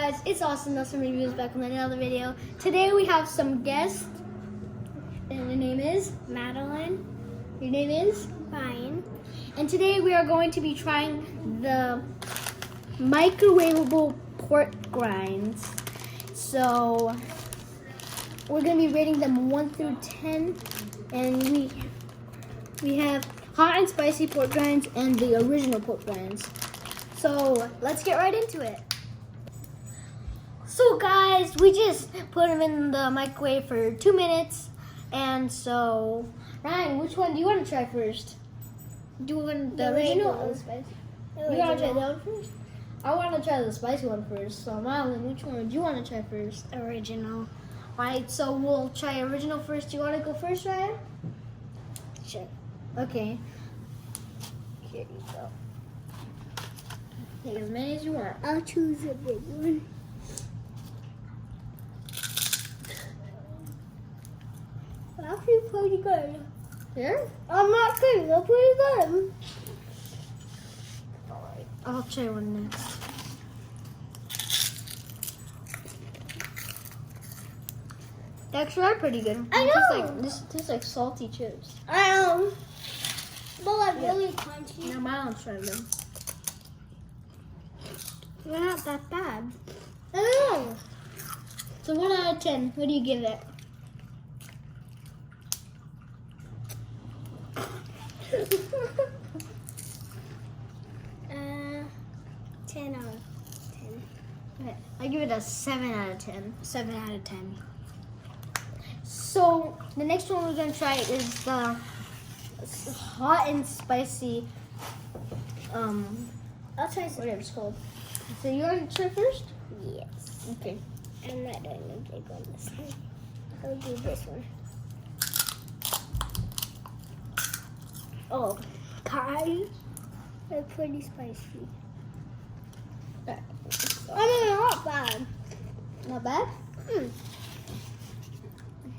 guys, it's Austin Nelson Reviews back with another video. Today we have some guests, and your name is? Madeline. Your name is? Ryan. And today we are going to be trying the microwaveable pork grinds. So we're going to be rating them 1 through 10, and we have hot and spicy pork grinds and the original pork grinds. So let's get right into it. So guys, we just put them in the microwave for 2 minutes. And so, Ryan, which one do you want to try first? Do you want the original or the spicy? You want to try that one first? I want to try the spicy one first. So Madeline, which one do you want to try first? Original. Alright, so we'll try original first. Do you want to go first, Ryan? Sure. Okay. Here you go. Take as many as you want. I'll choose a big one. That's pretty good. Here? I'm not kidding. That's pretty good. Alright, I'll try one next. They actually are pretty good. I know. This tastes like salty chips. But like really crunchy. Now my mom's trying them. They're not that bad. I know. So 1 out of 10, what do you give it? uh, 10 out of 10. Okay, I give it a 7 out of 10. 7 out of 10. So the next one we're gonna try is the hot and spicy. I'll try some. Whatever it's called. So you want to try first? Yes. Okay. I'm not doing a big one this time. I'll do this one. Oh, pie. They're pretty spicy. I mean, not bad. Not bad? Mm.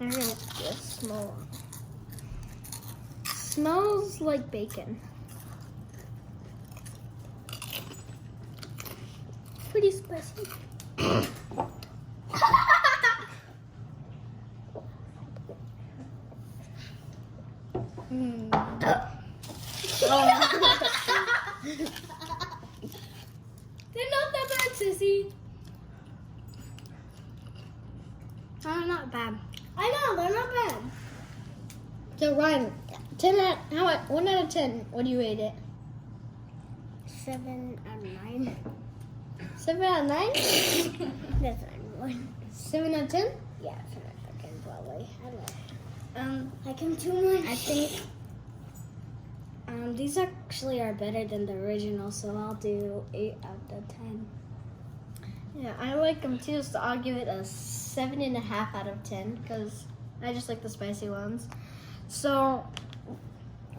I'm gonna get a small one. Smells like bacon. Pretty spicy. They're not that bad, sissy. They're not bad. I know, they're not bad. So Ryan, 1 out of 10, what do you rate it? 7 out of 9. 7 out of 9? That's 9. 7 out of 10? Yeah, 7 out of 10 probably. I don't know. Like him too much. I think these actually are better than the original, so I'll do 8 out of 10. Yeah, I like them too, so I'll give it a 7.5 out of 10 because I just like the spicy ones. So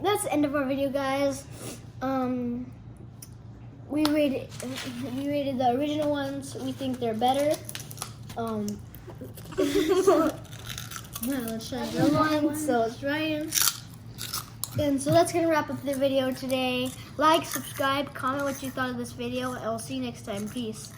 that's the end of our video, guys. We rated the original ones. We think they're better. Now let's try the other one. So it's Ryan. And so that's gonna wrap up the video today. Like, subscribe, comment what you thought of this video, and we'll see you next time. Peace.